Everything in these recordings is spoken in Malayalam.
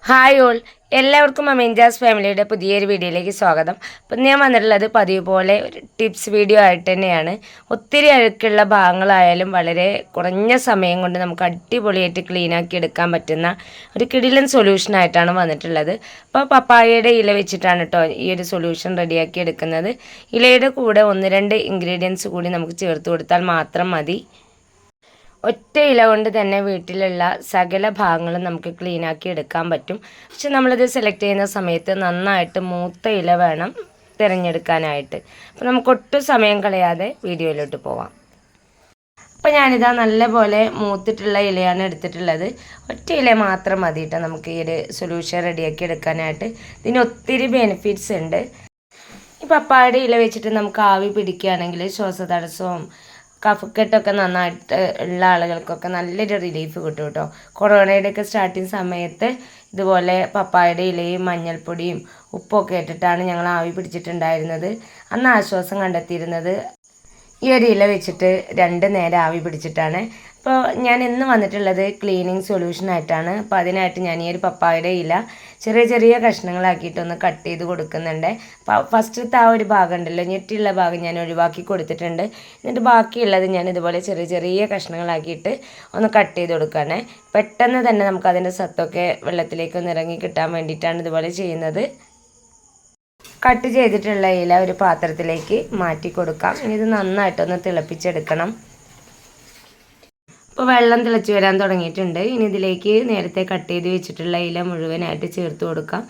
ഹായ് ഓൾ, എല്ലാവർക്കും അമീൻജാസ് ഫാമിലിയുടെ പുതിയൊരു വീഡിയോയിലേക്ക് സ്വാഗതം. അപ്പം ഞാൻ വന്നിട്ടുള്ളത് പതിവ് പോലെ ഒരു ടിപ്സ് വീഡിയോ ആയിട്ട് തന്നെയാണ്. ഒത്തിരി അഴുക്കുള്ള ഭാഗങ്ങളായാലും വളരെ കുറഞ്ഞ സമയം കൊണ്ട് നമുക്ക് അടിപൊളിയായിട്ട് ക്ലീനാക്കി എടുക്കാൻ പറ്റുന്ന ഒരു കിടിലൻ സൊല്യൂഷനായിട്ടാണ് വന്നിട്ടുള്ളത്. അപ്പോൾ പപ്പായയുടെ ഇല വെച്ചിട്ടാണ് കേട്ടോ ഈ ഒരു സൊല്യൂഷൻ റെഡിയാക്കി എടുക്കുന്നത്. ഇലയുടെ കൂടെ 1-2 ഇൻഗ്രീഡിയൻസ് കൂടി നമുക്ക് ചേർത്ത് കൊടുത്താൽ മാത്രം മതി. ഒറ്റ ഇല കൊണ്ട് തന്നെ വീട്ടിലുള്ള സകല ഭാഗങ്ങളും നമുക്ക് ക്ലീനാക്കി എടുക്കാൻ പറ്റും. പക്ഷെ നമ്മളിത് സെലക്ട് ചെയ്യുന്ന സമയത്ത് നന്നായിട്ട് മൂത്ത ഇല വേണം തിരഞ്ഞെടുക്കാനായിട്ട്. അപ്പോൾ നമുക്ക് ഒട്ടും സമയം കളയാതെ വീഡിയോയിലോട്ട് പോവാം. അപ്പോൾ ഞാനിതാ നല്ലപോലെ മൂത്തിട്ടുള്ള ഇലയാണ് എടുത്തിട്ടുള്ളത്. ഒറ്റ ഇല മാത്രം മതി കേട്ടോ നമുക്ക് ഈ ഒരു സൊല്യൂഷൻ റെഡിയാക്കി എടുക്കാനായിട്ട്. ഇതിന് ഒത്തിരി ബെനിഫിറ്റ്സ് ഉണ്ട്. ഈ പപ്പായയുടെ ഇല വെച്ചിട്ട് നമുക്ക് ആവി പിടിക്കുകയാണെങ്കിൽ ശ്വാസതടസ്സവും കഫക്കെട്ടൊക്കെ നന്നായിട്ട് ഉള്ള ആളുകൾക്കൊക്കെ നല്ലൊരു റിലീഫ് കിട്ടും കേട്ടോ. കൊറോണയുടെയൊക്കെ സ്റ്റാർട്ടിങ് സമയത്ത് ഇതുപോലെ പപ്പായയുടെ ഇലയും മഞ്ഞൾപ്പൊടിയും ഉപ്പൊക്കെ ഇട്ടിട്ടാണ് ഞങ്ങൾ ആവി പിടിച്ചിട്ടുണ്ടായിരുന്നത്. അന്ന് ആശ്വാസം കണ്ടെത്തിയിരുന്നത് ഈ ഒരു ഇല വെച്ചിട്ട് 2 നേരം ആവി പിടിച്ചിട്ടാണ്. അപ്പോൾ ഞാൻ ഇന്ന് വന്നിട്ടുള്ളത് ക്ലീനിങ് സൊല്യൂഷനായിട്ടാണ്. അപ്പോൾ അതിനായിട്ട് ഞാൻ ഈ ഒരു പപ്പായയുടെ ഇല ചെറിയ ചെറിയ കഷ്ണങ്ങളാക്കിയിട്ടൊന്ന് കട്ട് ചെയ്ത് കൊടുക്കുന്നുണ്ട്. അപ്പോൾ ഫസ്റ്റത്തെ ആ ഒരു ഭാഗം ഉണ്ടല്ലോ, ഞെട്ടിയുള്ള ഭാഗം ഞാൻ ഒഴിവാക്കി കൊടുത്തിട്ടുണ്ട്. എന്നിട്ട് ബാക്കിയുള്ളത് ഞാൻ ഇതുപോലെ ചെറിയ ചെറിയ കഷ്ണങ്ങളാക്കിയിട്ട് ഒന്ന് കട്ട് ചെയ്ത് കൊടുക്കുകയാണ്. പെട്ടെന്ന് തന്നെ നമുക്കതിൻ്റെ സത്തൊക്കെ വെള്ളത്തിലേക്ക് ഒന്ന് ഇറങ്ങി കിട്ടാൻ വേണ്ടിയിട്ടാണ് ഇതുപോലെ ചെയ്യുന്നത്. കട്ട് ചെയ്തിട്ടുള്ള ഇല ഒരു പാത്രത്തിലേക്ക് മാറ്റി കൊടുക്കാം. ഇനി ഇത് നന്നായിട്ടൊന്ന് തിളപ്പിച്ചെടുക്കണം. ഇപ്പോൾ വെള്ളം തിളച്ച് വരാൻ തുടങ്ങിയിട്ടുണ്ട്. ഇനി ഇതിലേക്ക് നേരത്തെ കട്ട് ചെയ്ത് വെച്ചിട്ടുള്ള ഇല മുഴുവനായിട്ട് ചേർത്ത് കൊടുക്കാം.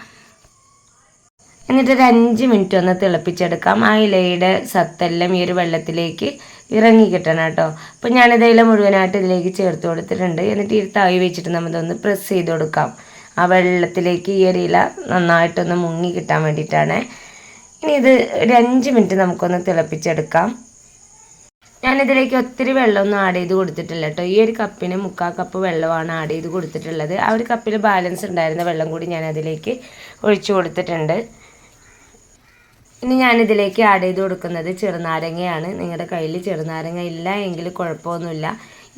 എന്നിട്ട് ഒരു 5 മിനിറ്റ് ഒന്ന് തിളപ്പിച്ചെടുക്കാം. ആ ഇലയുടെ സത്തെല്ലാം ഈ ഒരു വെള്ളത്തിലേക്ക് ഇറങ്ങി കിട്ടണം കേട്ടോ. അപ്പോൾ ഞാനിത് ഇല മുഴുവനായിട്ട് ഇതിലേക്ക് ചേർത്ത് കൊടുത്തിട്ടുണ്ട്. എന്നിട്ട് ഈ താവി വെച്ചിട്ട് നമ്മളിതൊന്ന് പ്രസ് ചെയ്ത് കൊടുക്കാം. ആ വെള്ളത്തിലേക്ക് ഈ ഒരു ഇല നന്നായിട്ടൊന്ന് മുങ്ങി കിട്ടാൻ വേണ്ടിയിട്ടാണ്. ഇനി ഇത് ഒരു 5 മിനിറ്റ് നമുക്കൊന്ന് തിളപ്പിച്ചെടുക്കാം. ഞാനിതിലേക്ക് ഒത്തിരി വെള്ളമൊന്നും ആഡ് ചെയ്ത് കൊടുത്തിട്ടില്ല കേട്ടോ. ഈ ഒരു കപ്പിന് 3/4 കപ്പ് വെള്ളമാണ് ആഡ് ചെയ്ത് കൊടുത്തിട്ടുള്ളത്. ആ ഒരു കപ്പിൽ ബാലൻസ് ഉണ്ടായിരുന്ന വെള്ളം കൂടി ഞാൻ അതിലേക്ക് ഒഴിച്ചു കൊടുത്തിട്ടുണ്ട്. ഇനി ഞാനിതിലേക്ക് ആഡ് ചെയ്ത് കൊടുക്കുന്നത് ചെറുനാരങ്ങയാണ്. നിങ്ങളുടെ കയ്യിൽ ചെറുനാരങ്ങ ഇല്ല എങ്കിൽ കുഴപ്പമൊന്നുമില്ല.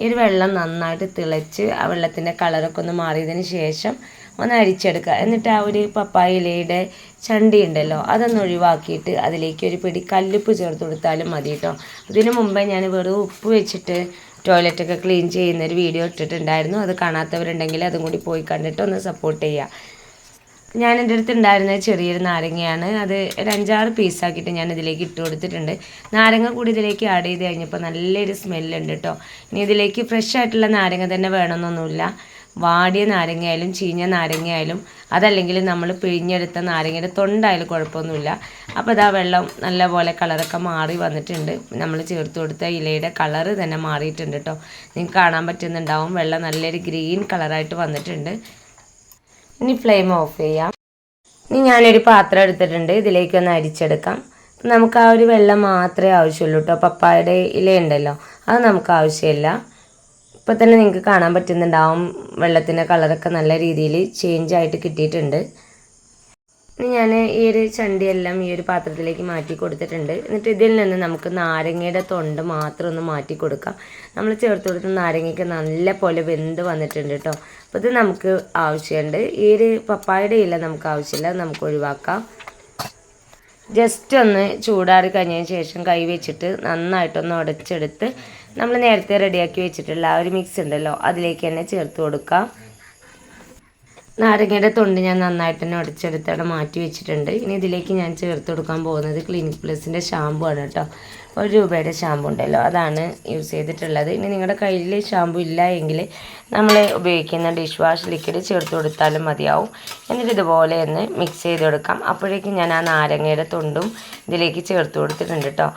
ഈ ഒരു വെള്ളം നന്നായിട്ട് തിളച്ച് ആ വെള്ളത്തിൻ്റെ കളറൊക്കെ ഒന്ന് മാറിയതിന് ശേഷം ഒന്ന് അരിച്ചെടുക്കുക. എന്നിട്ട് ആ ഒരു പപ്പായ ഇലയുടെ ചണ്ടി ഉണ്ടല്ലോ അതൊന്ന് ഒഴിവാക്കിയിട്ട് അതിലേക്ക് ഒരു പിടി കല്ലുപ്പ് ചേർത്ത് കൊടുത്താലും മതി കേട്ടോ. അതിന് മുമ്പേ ഞാൻ വെറും ഉപ്പ് വെച്ചിട്ട് ടോയ്ലറ്റൊക്കെ ക്ലീൻ ചെയ്യുന്നൊരു വീഡിയോ ഇട്ടിട്ടുണ്ടായിരുന്നു. അത് കാണാത്തവരുണ്ടെങ്കിൽ അതും കൂടി പോയി കണ്ടിട്ട് ഒന്ന് സപ്പോർട്ട് ചെയ്യുക. ഞാൻ എൻ്റെ അടുത്ത് ഉണ്ടായിരുന്നത് ചെറിയൊരു നാരങ്ങയാണ്. അത് ഒരു 5-6 പീസാക്കിയിട്ട് ഞാൻ ഇതിലേക്ക് ഇട്ട് കൊടുത്തിട്ടുണ്ട്. നാരങ്ങ കൂടി ഇതിലേക്ക് ആഡ് ചെയ്ത് കഴിഞ്ഞപ്പോൾ നല്ലൊരു സ്മെല്ലുണ്ട് കേട്ടോ. ഇനി ഇതിലേക്ക് ഫ്രഷ് ആയിട്ടുള്ള നാരങ്ങ തന്നെ വേണമെന്നൊന്നുമില്ല. വാടിയ നാരങ്ങയായാലും ചീഞ്ഞ നാരങ്ങയായാലും അതല്ലെങ്കിൽ നമ്മൾ പിഴിഞ്ഞെടുത്ത നാരങ്ങയുടെ തൊണ്ടായാലും കുഴപ്പമൊന്നുമില്ല. അപ്പോൾ ഇതാ വെള്ളം നല്ലപോലെ കളറൊക്കെ മാറി വന്നിട്ടുണ്ട്. നമ്മൾ ചേർത്ത് കൊടുത്ത ഇലയുടെ കളറ് തന്നെ മാറിയിട്ടുണ്ട് കേട്ടോ. നിങ്ങൾക്ക് കാണാൻ പറ്റുന്നുണ്ടാവും. വെള്ളം നല്ലൊരു ഗ്രീൻ കളറായിട്ട് വന്നിട്ടുണ്ട്. ഇനി ഫ്ലെയിം ഓഫ് ചെയ്യാം. ഇനി ഞാനൊരു പാത്രം എടുത്തിട്ടുണ്ട്. ഇതിലേക്കൊന്ന് അരിച്ചെടുക്കാം. നമുക്ക് ആ ഒരു വെള്ളം മാത്രമേ ആവശ്യമുള്ളൂ കേട്ടോ. പപ്പായയുടെ ഇലയുണ്ടല്ലോ അത് നമുക്ക് ആവശ്യമില്ല. ഇപ്പോൾ തന്നെ നിങ്ങൾക്ക് കാണാൻ പറ്റുന്നുണ്ടാവും വെള്ളത്തിൻ്റെ കളറൊക്കെ നല്ല രീതിയിൽ ചേഞ്ച് ആയിട്ട് കിട്ടിയിട്ടുണ്ട്. ഇനി ഞാൻ ഈ ഒരു ചണ്ടിയെല്ലാം ഈ ഒരു പാത്രത്തിലേക്ക് മാറ്റി കൊടുത്തിട്ടുണ്ട്. എന്നിട്ട് ഇതിൽ നിന്ന് നമുക്ക് നാരങ്ങയുടെ തൊണ്ട് മാത്രം ഒന്ന് മാറ്റി കൊടുക്കാം. നമ്മൾ ചേർത്ത് കൊടുത്ത നാരങ്ങയ്ക്ക് നല്ല പോലെ വെന്ത് വന്നിട്ടുണ്ട് കേട്ടോ. അപ്പോൾ ഇത് നമുക്ക് ആവശ്യമുണ്ട്. ഈ ഒരു പപ്പായയുടെ ഇല നമുക്ക് ആവശ്യമില്ല, നമുക്ക് ഒഴിവാക്കാം. ജസ്റ്റ് ഒന്ന് ചൂടാറി കഴിഞ്ഞതിന് ശേഷം കൈ വെച്ചിട്ട് നന്നായിട്ടൊന്ന് ഉടച്ചെടുത്ത് നമ്മൾ നേരത്തെ റെഡിയാക്കി വെച്ചിട്ടുള്ള ആ ഒരു മിക്സ് ഉണ്ടല്ലോ അതിലേക്ക് തന്നെ ചേർത്ത് കൊടുക്കാം. നാരങ്ങയുടെ തൊണ്ട് ഞാൻ നന്നായിട്ട് തന്നെ ഉടച്ചെടുത്ത് അവിടെ മാറ്റി വെച്ചിട്ടുണ്ട്. ഇനി ഇതിലേക്ക് ഞാൻ ചേർത്ത് കൊടുക്കാൻ പോകുന്നത് ക്ലിനിക് പ്ലസിൻ്റെ ഷാമ്പു ആണ് കേട്ടോ. 1 രൂപയുടെ ഷാമ്പു ഉണ്ടല്ലോ അതാണ് യൂസ് ചെയ്തിട്ടുള്ളത്. ഇനി നിങ്ങളുടെ കയ്യിൽ ഷാമ്പു ഇല്ല എങ്കിൽ നമ്മൾ ഉപയോഗിക്കുന്ന ഡിഷ് വാഷ് ലിക്വിഡ് ചേർത്ത് കൊടുത്താലും മതിയാവും. എന്നിട്ട് ഇതുപോലെ ഒന്ന് മിക്സ് ചെയ്ത് കൊടുക്കാം. അപ്പോഴേക്കും ഞാൻ ആ നാരങ്ങയുടെ തൊണ്ടും ഇതിലേക്ക് ചേർത്ത് കൊടുത്തിട്ടുണ്ട് കേട്ടോ.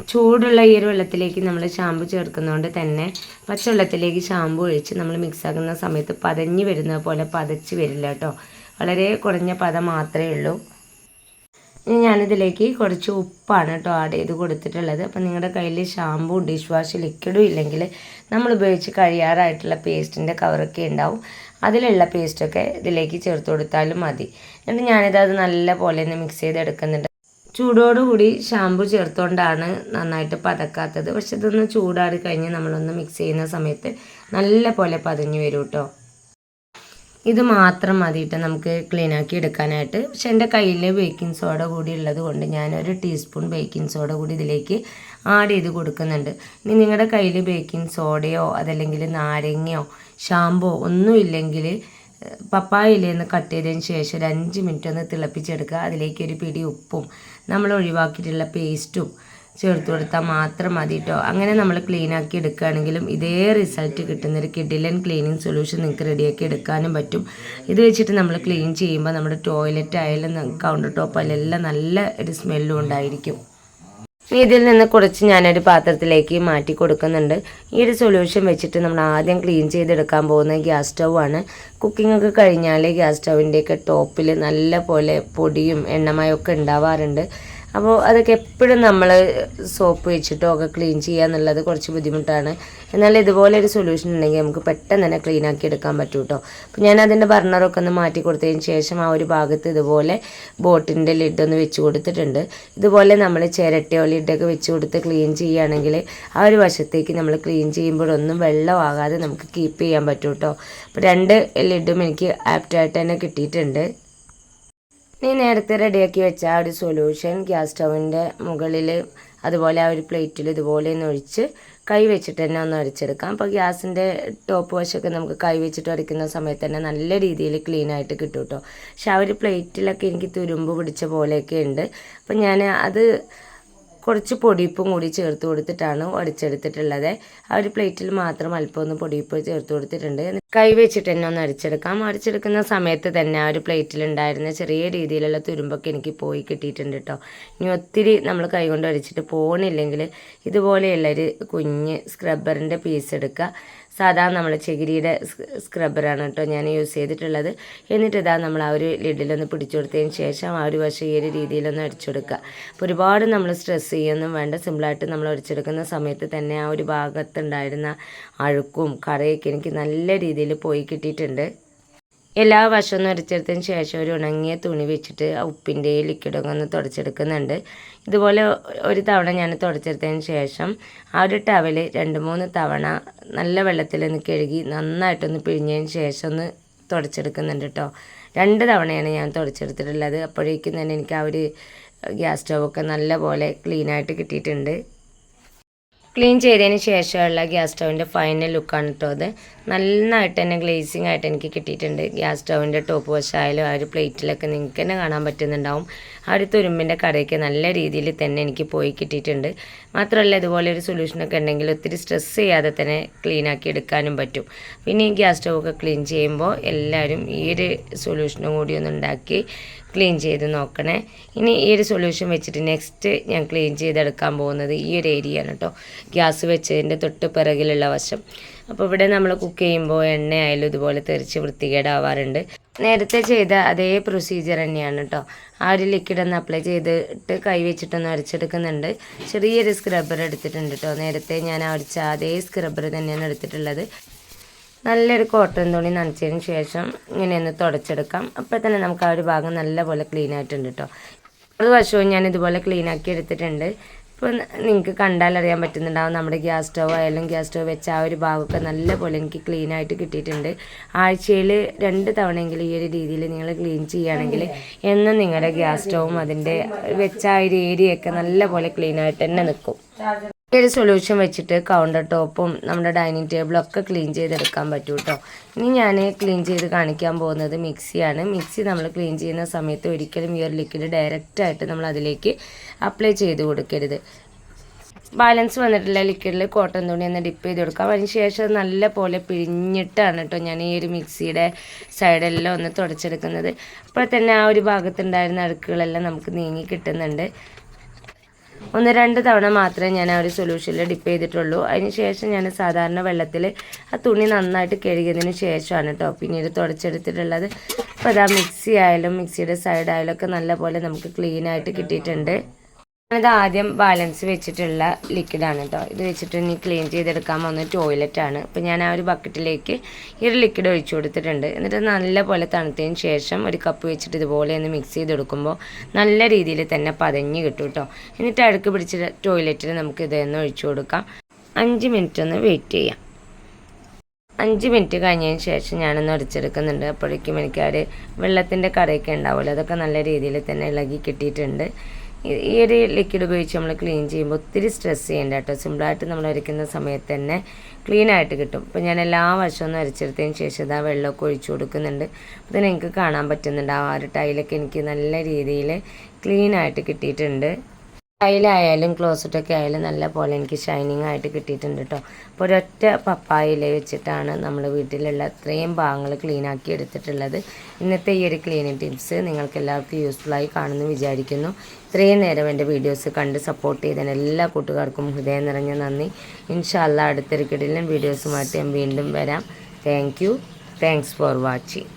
ചൂടുള്ള ഈ ഒരു വെള്ളത്തിലേക്ക് നമ്മൾ ഷാമ്പു ചേർക്കുന്നതുകൊണ്ട് തന്നെ പച്ചവെള്ളത്തിലേക്ക് ഷാമ്പു ഒഴിച്ച് നമ്മൾ മിക്സാക്കുന്ന സമയത്ത് പതഞ്ഞ് വരുന്നത് പോലെ പതച്ച് വരില്ല കേട്ടോ. വളരെ കുറഞ്ഞ പദം മാത്രമേ ഉള്ളൂ. ഇനി ഞാനിതിലേക്ക് കുറച്ച് ഉപ്പാണ് കേട്ടോ ആഡ് ചെയ്ത് കൊടുത്തിട്ടുള്ളത്. അപ്പം നിങ്ങളുടെ കയ്യിൽ ഷാമ്പൂ ഡിഷ് വാഷ് ലിക്വിഡും ഇല്ലെങ്കിൽ നമ്മൾ ഉപയോഗിച്ച് കഴിയാറായിട്ടുള്ള പേസ്റ്റിൻ്റെ കവറൊക്കെ ഉണ്ടാവും. അതിലുള്ള പേസ്റ്റൊക്കെ ഇതിലേക്ക് ചേർത്ത് കൊടുത്താലും മതി. എന്നിട്ട് ഞാനിത് നല്ല പോലെ ഒന്ന് മിക്സ് ചെയ്തെടുക്കുന്നുണ്ട്. ചൂടോടുകൂടി ഷാമ്പു ചേർത്തുകൊണ്ടാണ് നന്നായിട്ട് പതക്കാത്തത്. പക്ഷെ ഇതൊന്ന് ചൂടാറി കഴിഞ്ഞ് നമ്മളൊന്ന് മിക്സ് ചെയ്യുന്ന സമയത്ത് നല്ല പോലെ പതഞ്ഞു വരും കേട്ടോ. ഇത് മാത്രം മതിയിട്ട് നമുക്ക് ക്ലീനാക്കി എടുക്കാനായിട്ട്. പക്ഷെ എൻ്റെ കയ്യിൽ ബേക്കിംഗ് സോഡ കൂടി ഉള്ളത് കൊണ്ട് ഞാനൊരു ടീസ്പൂൺ ബേക്കിംഗ് സോഡ കൂടി ഇതിലേക്ക് ആഡ് ചെയ്ത് കൊടുക്കുന്നുണ്ട്. ഇനി നിങ്ങളുടെ കയ്യിൽ ബേക്കിംഗ് സോഡയോ അതല്ലെങ്കിൽ നാരങ്ങയോ ഷാമ്പോ ഒന്നുമില്ലെങ്കിൽ പപ്പായ ഇലയിൽ കട്ട് ചെയ്തതിന് ശേഷം ഒരു 5 മിനിറ്റ് ഒന്ന് തിളപ്പിച്ചെടുക്കുക. അതിലേക്ക് ഒരു പിടി ഉപ്പും നമ്മൾ ഒഴിവാക്കിയിട്ടുള്ള പേസ്റ്റും ചേർത്ത് കൊടുത്താൽ മാത്രം മതി കേട്ടോ. അങ്ങനെ നമ്മൾ ക്ലീനാക്കി എടുക്കുകയാണെങ്കിലും ഇതേ റിസൾട്ട് കിട്ടുന്നൊരു കിഡിലൻ ക്ലീനിങ് സൊല്യൂഷൻ നിങ്ങൾക്ക് റെഡിയാക്കി എടുക്കാനും പറ്റും. ഇത് വെച്ചിട്ട് നമ്മൾ ക്ലീൻ ചെയ്യുമ്പോൾ നമ്മുടെ ടോയ്ലറ്റ് ആയാലും കൗണ്ടർ ടോപ്പ് ആയാലും നല്ല ഒരു സ്മെല്ലും ഉണ്ടായിരിക്കും. ഇനി ഇതിൽ നിന്ന് കുറച്ച് ഞാനൊരു പാത്രത്തിലേക്ക് മാറ്റി കൊടുക്കുന്നുണ്ട്. ഈ ഒരു സൊല്യൂഷൻ വെച്ചിട്ട് നമ്മൾ ആദ്യം ക്ലീൻ ചെയ്തെടുക്കാൻ പോകുന്ന ഗ്യാസ് സ്റ്റൗ ആണ്. കുക്കിംഗ് ഒക്കെ കഴിഞ്ഞാൽ ഗ്യാസ് സ്റ്റൗവിൻ്റെയൊക്കെ ടോപ്പിൽ നല്ല പോലെ പൊടിയും എണ്ണമയൊക്കെ ഉണ്ടാവാറുണ്ട്. അപ്പോൾ അതൊക്കെ എപ്പോഴും നമ്മൾ സോപ്പ് വെച്ചിട്ടോ ഒക്കെ ക്ലീൻ ചെയ്യുക എന്നുള്ളത് കുറച്ച് ബുദ്ധിമുട്ടാണ്. എന്നാൽ ഇതുപോലെ ഒരു സൊല്യൂഷൻ ഉണ്ടെങ്കിൽ നമുക്ക് പെട്ടെന്ന് തന്നെ ക്ലീൻ ആക്കി എടുക്കാൻ പറ്റും കേട്ടോ. അപ്പോൾ ഞാൻ അതിൻ്റെ ബർണറൊക്കെ ഒന്ന് മാറ്റി കൊടുത്തതിന് ശേഷം ആ ഒരു ഭാഗത്ത് ഇതുപോലെ ബോട്ടിൻ്റെ ലിഡൊന്ന് വെച്ച് കൊടുത്തിട്ടുണ്ട്. ഇതുപോലെ നമ്മൾ ചിരട്ടയോ ലിഡൊക്കെ വെച്ച് കൊടുത്ത് ക്ലീൻ ചെയ്യുകയാണെങ്കിൽ ആ ഒരു വശത്തേക്ക് നമ്മൾ ക്ലീൻ ചെയ്യുമ്പോഴൊന്നും വെള്ളമാകാതെ നമുക്ക് കീപ്പ് ചെയ്യാൻ പറ്റും കേട്ടോ. അപ്പോൾ 2 ലിഡും എനിക്ക് ആപ്റ്റായിട്ട് തന്നെ കിട്ടിയിട്ടുണ്ട്. നീ നേരത്തെ റെഡിയാക്കി വെച്ച ആ ഒരു സൊല്യൂഷൻ ഗ്യാസ് സ്റ്റൗവിൻ്റെ മുകളിൽ അതുപോലെ ആ ഒരു പ്ലേറ്റിൽ ഇതുപോലെ ഒന്ന് ഒഴിച്ച് കൈ വെച്ചിട്ട് തന്നെ ഒന്ന് അടിച്ചെടുക്കാം. അപ്പോൾ ഗ്യാസിൻ്റെ ടോപ്പ് വശമൊക്കെ നമുക്ക് കൈ വെച്ചിട്ട് അടിക്കുന്ന സമയത്ത് തന്നെ നല്ല രീതിയിൽ ക്ലീൻ ആയിട്ട് കിട്ടും കേട്ടോ. പക്ഷെ ആ ഒരു പ്ലേറ്റിലൊക്കെ എനിക്ക് തുരുമ്പ് പിടിച്ച പോലെയൊക്കെ ഉണ്ട്. അപ്പം ഞാൻ അത് കുറച്ച് പൊടിയുപ്പും കൂടി ചേർത്ത് കൊടുത്തിട്ടാണ് അടിച്ചെടുത്തിട്ടുള്ളത്. ആ ഒരു പ്ലേറ്റിൽ മാത്രം അല്പം ഒന്ന് പൊടിയുപ്പ് ചേർത്ത് കൊടുത്തിട്ടുണ്ട്. കൈ വെച്ചിട്ട് തന്നെ ഒന്ന് അടിച്ചെടുക്കാം. അടിച്ചെടുക്കുന്ന സമയത്ത് തന്നെ ആ ഒരു പ്ലേറ്റിലുണ്ടായിരുന്ന ചെറിയ രീതിയിലുള്ള തുരുമ്പൊക്കെ എനിക്ക് പോയി കിട്ടിയിട്ടുണ്ട് കേട്ടോ. ഇനി ഒത്തിരി നമ്മൾ കൈ കൊണ്ട് അടിച്ചിട്ട് പോകണില്ലെങ്കിൽ ഇതുപോലെയുള്ളൊരു കുഞ്ഞ് സ്ക്രബ്ബറിൻ്റെ പീസ് എടുക്കുക. സാധാരണ നമ്മൾ ചകിരിയുടെ സ്ക്രബ്ബറാണ് കേട്ടോ ഞാൻ യൂസ് ചെയ്തിട്ടുള്ളത്. എന്നിട്ട് ഇതാ നമ്മൾ ആ ഒരു ലിഡിലൊന്ന് പിടിച്ചു കൊടുത്തതിന് ശേഷം ആ ഒരു വശം ഈ ഒരു രീതിയിലൊന്ന് അടിച്ചെടുക്കുക. അപ്പോൾ ഒരുപാട് നമ്മൾ സ്ട്രെസ് ചെയ്യൊന്നും വേണ്ട. സിമ്പിളായിട്ട് നമ്മൾ അടിച്ചെടുക്കുന്ന സമയത്ത് തന്നെ ആ ഒരു ഭാഗത്തുണ്ടായിരുന്ന അഴുക്കും കറയൊക്കെ എനിക്ക് നല്ല രീതിയിൽ പോയി കിട്ടിയിട്ടുണ്ട്. എല്ലാ വശവും അടിച്ചെടുത്തതിന് ശേഷം ഒരു ഉണങ്ങിയ തുണി വെച്ചിട്ട് ഉപ്പിൻ്റെ ലിക്വിഡൊക്കെ ഒന്ന് തുടച്ചെടുക്കുന്നുണ്ട്. ഇതുപോലെ ഒരു തവണ ഞാൻ തുടച്ചെടുത്തതിന് ശേഷം ആ ഒരു ടവൽ 2-3 തവണ നല്ല വെള്ളത്തിൽ ഒന്ന് കഴുകി നന്നായിട്ടൊന്ന് പിഴിഞ്ഞതിന് ശേഷം ഒന്ന് തുടച്ചെടുക്കുന്നുണ്ട് കേട്ടോ. 2 തവണയാണ് ഞാൻ തുടച്ചെടുത്തിട്ടുള്ളത്. അപ്പോഴേക്കും തന്നെ എനിക്ക് ആ ഒരു ഗ്യാസ് സ്റ്റൗവൊക്കെ നല്ല പോലെ ക്ലീനായിട്ട് കിട്ടിയിട്ടുണ്ട്. ക്ലീൻ ചെയ്തതിന് ശേഷമുള്ള ഗ്യാസ് സ്റ്റൗവിൻ്റെ ഫൈനൽ ലുക്കാണ് കേട്ടോ അത്. നന്നായിട്ട് തന്നെ ഗ്ലേസിങ് ആയിട്ട് എനിക്ക് കിട്ടിയിട്ടുണ്ട്. ഗ്യാസ് സ്റ്റൗവിൻ്റെ ടോപ്പ് വശമായാലും ആ ഒരു പ്ലേറ്റിലൊക്കെ നിങ്ങൾക്ക് തന്നെ കാണാൻ പറ്റുന്നുണ്ടാവും. ആ ഒരു തുരുമ്പിൻ്റെ കടയൊക്കെ നല്ല രീതിയിൽ തന്നെ എനിക്ക് പോയി കിട്ടിയിട്ടുണ്ട്. മാത്രമല്ല ഇതുപോലെ ഒരു സൊല്യൂഷനൊക്കെ ഉണ്ടെങ്കിൽ ഒത്തിരി സ്ട്രെസ് ചെയ്യാതെ തന്നെ ക്ലീനാക്കി എടുക്കാനും പറ്റും. പിന്നെ ഈ ഗ്യാസ് സ്റ്റൗവൊക്കെ ക്ലീൻ ചെയ്യുമ്പോൾ എല്ലാവരും ഈ ഒരു സൊല്യൂഷനും കൂടി ഒന്ന് ഉണ്ടാക്കി ക്ലീൻ ചെയ്ത് നോക്കണേ. ഇനി ഈ ഒരു സൊല്യൂഷൻ വെച്ചിട്ട് നെക്സ്റ്റ് ഞാൻ ക്ലീൻ ചെയ്തെടുക്കാൻ പോകുന്നത് ഈ ഒരു ഏരിയ ആണ് കേട്ടോ. ഗ്യാസ് വെച്ചതിൻ്റെ തൊട്ട് പിറകിലുള്ള വശം. അപ്പോൾ ഇവിടെ നമ്മൾ കുക്ക് ചെയ്യുമ്പോൾ എണ്ണയായാലും ഇതുപോലെ തെറിച്ച് വൃത്തികേടാവാറുണ്ട്. നേരത്തെ ചെയ്ത അതേ പ്രൊസീജിയർ തന്നെയാണ് കേട്ടോ. ആ ഒരു ലിക്വിഡ് ഒന്ന് അപ്ലൈ ചെയ്തിട്ട് കൈ വെച്ചിട്ടൊന്ന് അടിച്ചെടുക്കുന്നുണ്ട്. ചെറിയൊരു സ്ക്രബ്ബർ എടുത്തിട്ടുണ്ട് കേട്ടോ. നേരത്തെ ഞാൻ അടിച്ച അതേ സ്ക്രബ്ബർ തന്നെയാണ് എടുത്തിട്ടുള്ളത്. നല്ലൊരു കോട്ടൺ തുണി നനച്ചതിന് ശേഷം ഇങ്ങനെയൊന്ന് തുടച്ചെടുക്കാം. അപ്പോൾ തന്നെ നമുക്ക് ആ ഒരു ഭാഗം നല്ലപോലെ ക്ലീൻ ആയിട്ടുണ്ട് കേട്ടോ. ഒരു വശവും ഞാൻ ഇതുപോലെ ക്ലീൻ ആക്കി എടുത്തിട്ടുണ്ട്. ഇപ്പോൾ നിങ്ങൾക്ക് കണ്ടാലറിയാൻ പറ്റുന്നുണ്ടാവും നമ്മുടെ ഗ്യാസ് സ്റ്റൗ ആയാലും ഗ്യാസ് സ്റ്റൗ വെച്ച ആ ഒരു ഭാഗമൊക്കെ നല്ലപോലെ എനിക്ക് ക്ലീൻ ആയിട്ട് കിട്ടിയിട്ടുണ്ട്. ആഴ്ചയിൽ 2 തവണയെങ്കിലും ഈ ഒരു രീതിയിൽ നിങ്ങൾ ക്ലീൻ ചെയ്യുകയാണെങ്കിൽ എന്നും നിങ്ങളുടെ ഗ്യാസ് സ്റ്റൗവും അതിൻ്റെ വെച്ച ആ ഒരു ഏരിയയൊക്കെ നല്ലപോലെ ക്ലീൻ ആയിട്ട് തന്നെ നിൽക്കും. ഈ ഒരു സൊല്യൂഷൻ വെച്ചിട്ട് കൗണ്ടർ ടോപ്പും നമ്മുടെ ഡൈനിങ് ടേബിളും ഒക്കെ ക്ലീൻ ചെയ്തെടുക്കാൻ പറ്റും കേട്ടോ. ഇനി ഞാൻ ക്ലീൻ ചെയ്ത് കാണിക്കാൻ പോകുന്നത് മിക്സിയാണ്. മിക്സി നമ്മൾ ക്ലീൻ ചെയ്യുന്ന സമയത്ത് ഒരിക്കലും ഈ ഒരു ലിക്വിഡ് ഡയറക്റ്റായിട്ട് നമ്മൾ അതിലേക്ക് അപ്ലൈ ചെയ്ത് കൊടുക്കരുത്. ബാലൻസ് വന്നിട്ടുള്ള ലിക്വിഡിൽ കോട്ടൺ തുണി ഒന്ന് ഡിപ്പ് ചെയ്ത് കൊടുക്കാം. അതിന് ശേഷം നല്ല പോലെ പിഴിഞ്ഞിട്ടാണ് കേട്ടോ ഞാൻ ഈ ഒരു മിക്സിയുടെ സൈഡെല്ലാം ഒന്ന് തുടച്ചെടുക്കുന്നത്. അപ്പോൾ തന്നെ ആ ഒരു ഭാഗത്തുണ്ടായിരുന്ന അഴുക്കുകളെല്ലാം നമുക്ക് നീങ്ങി കിട്ടുന്നുണ്ട്. 1-2 തവണ മാത്രമേ ഞാൻ ആ ഒരു സൊല്യൂഷനിൽ ഡിപ്പ് ചെയ്തിട്ടുള്ളൂ. അതിന് ശേഷം ഞാൻ സാധാരണ വെള്ളത്തിൽ ആ തുണി നന്നായിട്ട് കഴുകിയതിന് ശേഷമാണ് കേട്ടോ പിന്നീട് തുടച്ചെടുത്തിട്ടുള്ളത്. അപ്പോൾ അതാ മിക്സി ആയാലും മിക്സിയുടെ സൈഡായാലും ഒക്കെ നല്ല പോലെ നമുക്ക് ക്ലീനായിട്ട് കിട്ടിയിട്ടുണ്ട്. ഇത് ആദ്യം ബാലൻസ് വെച്ചിട്ടുള്ള ലിക്വിഡാണ് കേട്ടോ. ഇത് വെച്ചിട്ട് ഇനി ക്ലീൻ ചെയ്തെടുക്കാൻ പോകുന്ന ടോയ്ലറ്റാണ്. അപ്പോൾ ഞാൻ ആ ഒരു ബക്കറ്റിലേക്ക് ഈ ഒരു ലിക്വിഡ് ഒഴിച്ചു കൊടുത്തിട്ടുണ്ട്. എന്നിട്ട് നല്ല പോലെ തണുത്തതിന് ശേഷം ഒരു കപ്പ് വെച്ചിട്ട് ഇതുപോലെ ഒന്ന് മിക്സ് ചെയ്തെടുക്കുമ്പോൾ നല്ല രീതിയിൽ തന്നെ പതഞ്ഞ് കിട്ടും കേട്ടോ. എന്നിട്ട് അഴുക്ക് പിടിച്ച ടോയ്ലറ്റിൽ നമുക്ക് ഇതൊന്ന് ഒഴിച്ചു കൊടുക്കാം. 5 മിനിറ്റ് ഒന്ന് വെയിറ്റ് ചെയ്യാം. 5 മിനിറ്റ് കഴിഞ്ഞതിന് ശേഷം ഞാനൊന്ന് ഉടച്ചെടുക്കുന്നുണ്ട്. അപ്പോഴേക്കും എനിക്ക് ആ ഒരു വെള്ളത്തിൻ്റെ കറയൊക്കെ ഉണ്ടാവുമല്ലോ, അതൊക്കെ നല്ല രീതിയിൽ തന്നെ ഇളകി കിട്ടിയിട്ടുണ്ട്. ഈ ഒരു ലിക്വിഡ് ഉപയോഗിച്ച് നമ്മൾ ക്ലീൻ ചെയ്യുമ്പോൾ ഒത്തിരി സ്ട്രെസ് ചെയ്യേണ്ട കേട്ടോ. സിമ്പിളായിട്ട് നമ്മൾ ഉരയ്ക്കുന്ന സമയത്ത് തന്നെ ക്ലീൻ ആയിട്ട് കിട്ടും. അപ്പോൾ ഞാൻ എല്ലാ വശവും ഒന്ന് ഉരച്ചെടുത്തതിന് ശേഷം ഇതാ വെള്ളമൊക്കെ ഒഴിച്ചു കൊടുക്കുന്നുണ്ട്. അപ്പോൾ തന്നെ എനിക്ക് കാണാൻ പറ്റുന്നുണ്ട് ആ ഒരു ടൈലൊക്കെ എനിക്ക് നല്ല രീതിയിൽ ക്ലീൻ ആയിട്ട് കിട്ടിയിട്ടുണ്ട്. ടൈലായാലും ക്ലോസറ്റൊക്കെ ആയാലും നല്ല പോലെ എനിക്ക് ഷൈനിങ് ആയിട്ട് കിട്ടിയിട്ടുണ്ട് കേട്ടോ. അപ്പോൾ ഒരൊറ്റ പപ്പായയില വെച്ചിട്ടാണ് നമ്മൾ വീട്ടിലുള്ള അത്രയും ഭാഗങ്ങൾ ക്ലീനാക്കി എടുത്തിട്ടുള്ളത്. ഇന്നത്തെ ഈ ഒരു ക്ലീനിങ് ടിപ്സ് നിങ്ങൾക്ക് എല്ലാവർക്കും യൂസ്ഫുള്ളായി കാണുമെന്ന് വിചാരിക്കുന്നു. ഇത്രയും നേരം എൻ്റെ വീഡിയോസ് കണ്ട് സപ്പോർട്ട് ചെയ്തതിന് എല്ലാ കൂട്ടുകാർക്കും ഹൃദയം നിറഞ്ഞ നന്ദി. ഇൻഷാ അല്ലാ അടുത്തൊരു കിടിലൻ വീഡിയോസുമായിട്ട് ഞാൻ വീണ്ടും വരാം. Thanks for watching.